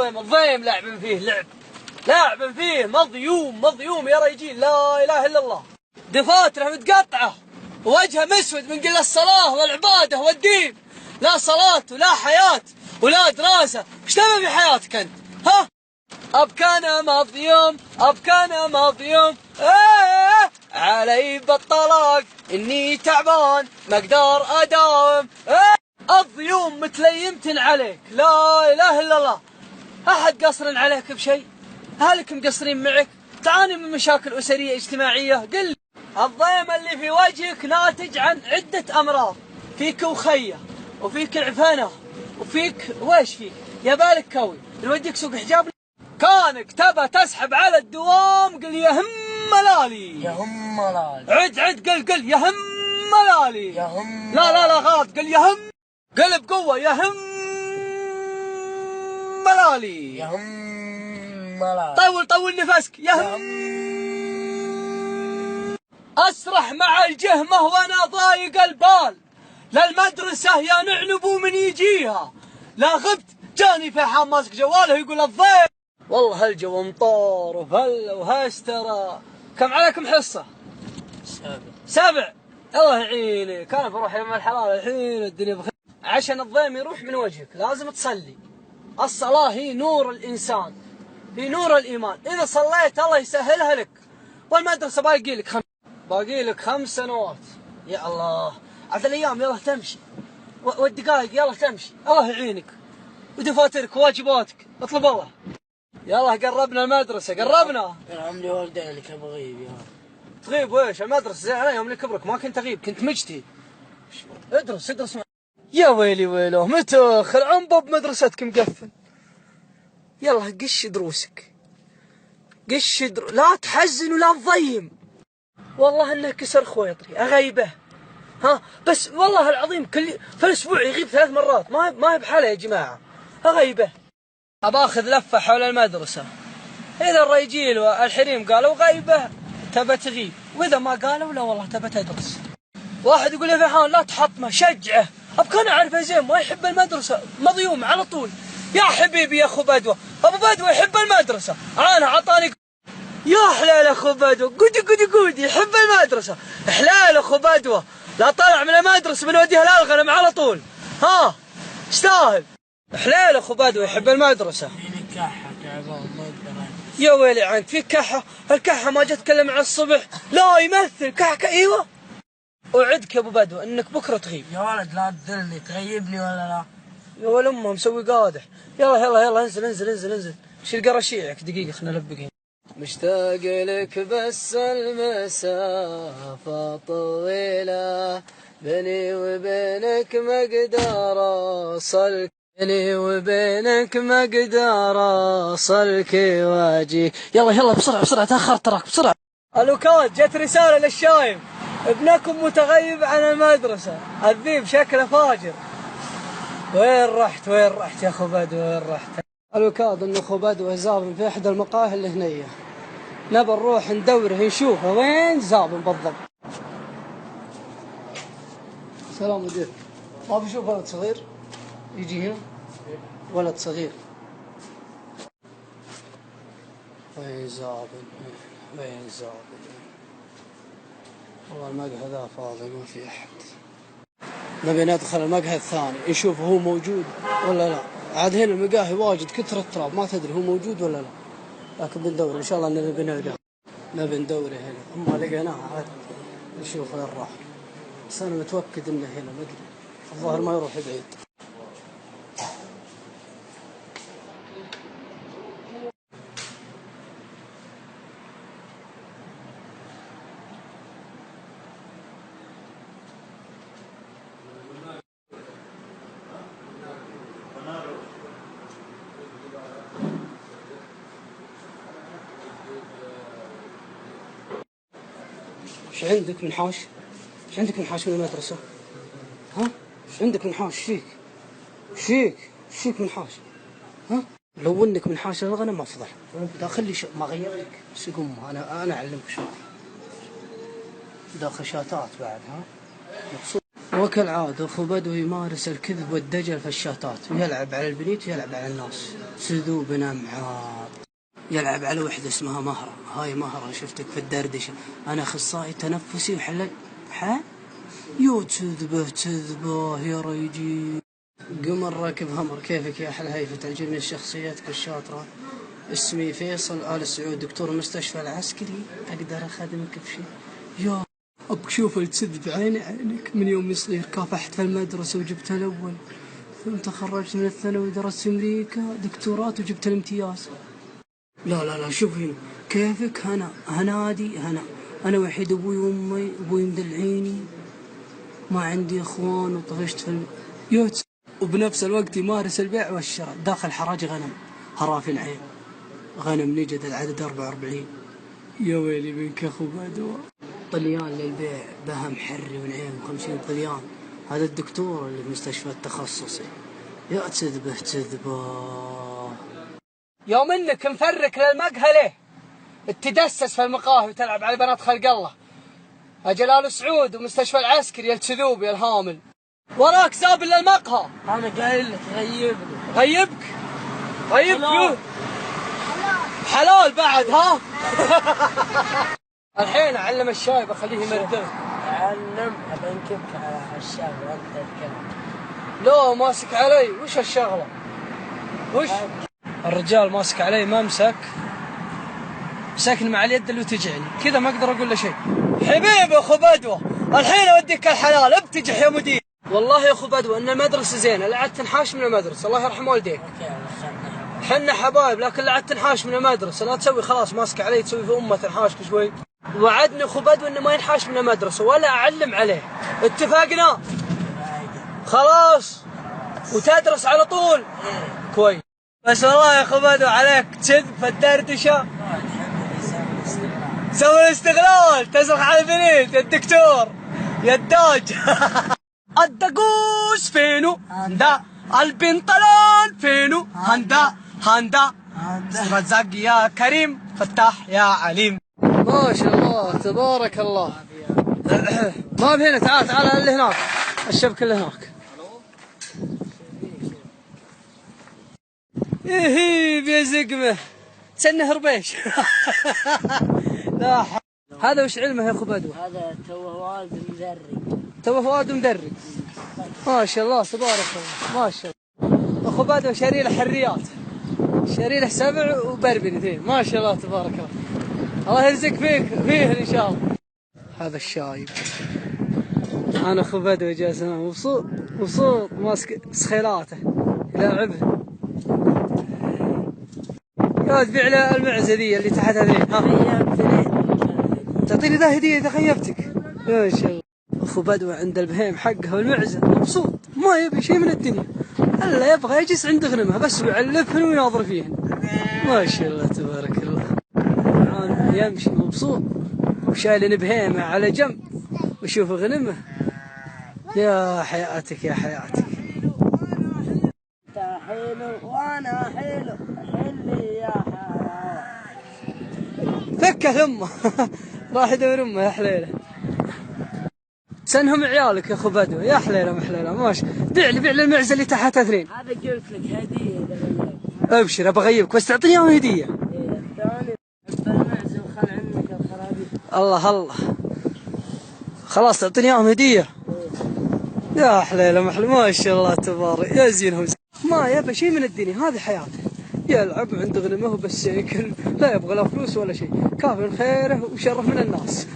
الضيم لاعب فيه لاعب فيه مضيوم يا رجال، لا إله إلا الله. دفاتره متقطعة ووجهه مسود من قلة الصلاة والعبادة والدين. لا صلاة ولا حياة ولا دراسة. ايش تبي في حياتك أنت؟ ها؟ أبكانا مضيوم علي بالطلاق إني تعبان ما أقدر أداوم. الضيوم متليمتن عليك، لا إله إلا الله. أحد قصر عليك بشيء؟ أهلك مقصرين معك؟ تعاني من مشاكل أسرية اجتماعية؟ قل. الضيم اللي في وجهك ناتج عن عدة أمراض. فيك وخية وفيك عفنة وفيك ويش فيك؟ يبالك كوي نوديك سوق حجاب. كانك تبى تسحب على الدوام قل يا هم ملالي. عد قل يا هم ملالي. لا غلط، قل يا هم. قل بقوة يا هم ملالي. طول نفسك يا هم. أسرح مع الجهمة وأنا ضايق البال. للمدرسة يا نعنب من يجيها. لا غبت جاني فيحان ماسك جواله يقول الضيف. والله الجو مطار وفل وهسترة. كم عليكم حصة؟ 7. الله يعينك. أنا بروح يوم الحلال الحين الدنيا بخير. عشان الضيم يروح من وجهك لازم تصلي. الصلاة هي نور الإنسان، هي نور الإيمان. إذا صليت الله يسهلها لك. والمدرسة باقي لك 5 سنوات. يا الله عاد الأيام يلا تمشي والدقائق يلا تمشي. الله يعينك. ودفاترك وواجباتك اطلب الله. يلا قربنا المدرسة قربنا. يا عمي والدينك بغيب يا تغيب ويش؟ المدرسة زين علي يوم كبرك ما كنت أغيب، كنت مجتهد. ادرس يا ويلي متى خلعون باب مدرستك مقفل. يلا قش دروسك لا تحزن ولا تضيم. والله انه كسر خويطري اغيبه. ها بس والله العظيم في الاسبوع يغيب 3 مرات. ما هي بحاله يا جماعه. اغيبه. اباخذ لفه حول المدرسه. اذا الرجيل والحريم قالوا غيبه تبى تغيب، واذا ما قالوا لا والله تبى تدرس. واحد يقول يا فيحان لا تحطمه شجعه. ابكى اعرفه زين ما يحب المدرسه مضيوم على طول. يا حبيبي يا اخو بدوه، ابو بدوه يحب المدرسه. انا عطاني يا حلال اخو بدوه قودي يحب المدرسه. حلال اخو بدوه لا طلع من المدرسه بنوديها الالغنم على طول. ها استاهل. حلال اخو بدوه يحب المدرسه. يا ويلي عنك فيك كحه. الكحه ما جت تكلم عن الصبح لا يمثل كحكه. ايوه اوعدك يا ابو بدوه انك بكره تغيب. يا ولد لا تدلني تغيبني ولا لا. يا ول امه مسوي قادح. يلا انزل شيل قرشيعك دقيقه خلنا نلبق. مشتاق لك بس المسافة طويلة بيني وبينك مقدار أوصلك. بيني وبينك مقدار أوصلك واجي. يلا بسرعة تأخرت تراك بسرعة. الوكاد جت رسالة للشايب ابنكم متغيب عن المدرسة. الذيب شكله فاجر. وين رحت يا أخو بدو وين رحت؟ الوكاد إن أخو بدو زابن في إحدى المقاهي الهنية. نبى نروح ندوره نشوفه وين زابن بالضبط. سلام مدير. ما بشوف ولد صغير يجي هنا؟ ولد صغير. وين زابن؟ والله المقهى ذا فاضي ما في أحد. نبي ندخل المقهى الثاني نشوف هو موجود ولا لا. عاد هنا المقاهي واجد كثر التراب ما تدري هو موجود ولا لا. لكن بندور ان شاء الله نبي ندوره هنا. اما لقيناه عاد نشوف وين راح. بس انا متوكد انه هنا ما ادري. الظاهر ما يروح بعيد. ايش عندك من حاش؟ ايش عندك من حاش من المدرسة؟ ها؟ ايش عندك من حاش؟ فيك من حاش؟ ها؟ لو انك من حاش الغنم افضل. داخل لي ما غيرك بس قم انا اعلمك شغل. داخل شاتات بعد ها؟ مبسوط. وكالعادة أخو بدو يمارس الكذب والدجل في الشاتات، ويلعب على البنيت ويلعب على الناس. سذوب نمعات. يلعب على وحدة اسمها مهرة. هاي مهرة شفتك في الدردشة، أنا أخصائي تنفسي وحلل يو تذبه يا ريجي. قمر راكب همر. كيفك يا أحلى هيفا؟ تعجبني شخصيتك الشاطرة. اسمي فيصل آل سعود، دكتور المستشفى العسكري، أقدر أخدمك بشيء؟ يا أبك شوف التذب بعين عينك. من يوم صغير كافحت في المدرسة وجبت الأول، ثم تخرجت من الثانوي ودرست في أمريكا دكتوراه وجبت الامتياز. لا شوف هنا كيفك؟ هنادي أنا وحيد أبوي وأمي، أبوي مدلعيني، ما عندي إخوان، وطفشت في يوت، وبنفس الوقت يمارس البيع والشراء داخل حراج غنم. هرافي العين غنم نجد العدد 44. يا ويلي منك يا أخو بدو. طليان للبيع بهم حري ونعيم 50 طليان. هذا الدكتور اللي في مستشفى التخصصي. يا تذبه يوم انك مفرك للمقهى ليه؟ تدسس في المقاهي وتلعب على بنات خلق الله. اجل آل سعود ومستشفى العسكري يا الكذوب يا الهامل. وراك سابل للمقهى. انا قايل لك غيبني. غيبك حلال بعد ها. الحين اعلم الشاي بخليه يمردل. علم ابنكبك على الشغل وانت تتكلم. لا ماسك علي. وش الشغله؟ وش الرجال ماسك علي ممسك مسكني مع اليد اللي تجعني كذا، ما اقدر اقول له شيء. حبيبي اخو بدوه، الحين اوديك الحلال ابتجح يا مدير. والله يا اخو بدوه ان المدرسه زينه، لا عاد تنحاش من المدرسه. الله يرحم والديك. حنا حبايب، لكن لا عاد تنحاش من المدرسه. لا تسوي خلاص ماسك علي تسوي في امه تنحاشك شوي. وعدني اخو بدوه انه ما ينحاش من المدرسه ولا اعلم عليه. اتفقنا؟ خلاص. وتدرس على طول؟ كويس. بس والله يا اخو بدو عليك تشد في الدردشه. سوي الاستغلال، تزرق على البنيت يا الدكتور يا الداج. الدقوس فينو هندا، البنطلون فينو هندا رزق يا كريم فتاح يا عليم. ما شاء الله تبارك الله. ما بهنا، تعال اللي هناك، الشبك اللي هناك. ايه يا زقمه تسنه ربيش. لا هذا وش علمه يا اخو بدوه؟ هذا توه واد مدرج. ما شاء الله تبارك الله ما شاء الله. اخو بدوه شاري له حريات، شاري له 7 وبربري 2. ما شاء الله تبارك الله. الله يرزق فيه ان شاء الله. هذا الشايب انا اخو بدوه جالس مبسوط ماسك سخيلاته يلاعبها. يا تبيع له المعزه ذي اللي تحت هذين. تعطيني ذا هديه اذا خيبتك. ما شاء الله. اخو بدوه عند البهيم حقه والمعزه مبسوط، ما يبي شيء من الدنيا الا يبغى يجلس عند غنمه بس ويعلفهن ويناظر فيهن. ما شاء الله تبارك الله. يمشي مبسوط وشايل بهيمه على جنب ويشوف غنمه. يا حياتك يا حياتك. انت حلو وانا حلو، حلي يا حلاوه. فكه امه. راح يدور امه يا حليله. سنهم عيالك يا اخو بدوه يا حليله محليله. ماشي بيع لي المعزه اللي تحت 2. هذا قلت لك هديه اذا غيبك. ابشر ابى اغيبك بس تعطيني اياهم هديه. الثاني المعزه وخل عنك الخرابيط. الله خلاص تعطيني اياهم هديه. يا حليله محلى ما شاء الله تبارك يا زينهم. ما يبى شيء من الدنيا، هذه حياته. يلعب عند غنمه وبس ياكل، لا يبغى لا فلوس ولا شيء، كاف من خيره وشرف من الناس.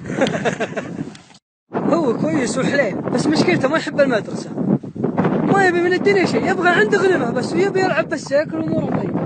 هو كويس وحليل بس مشكلته ما يحب المدرسه، ما يبي من الدنيا شيء، يبغى عند غنمه بس ويبي يلعب بس ياكل واموره طيبه.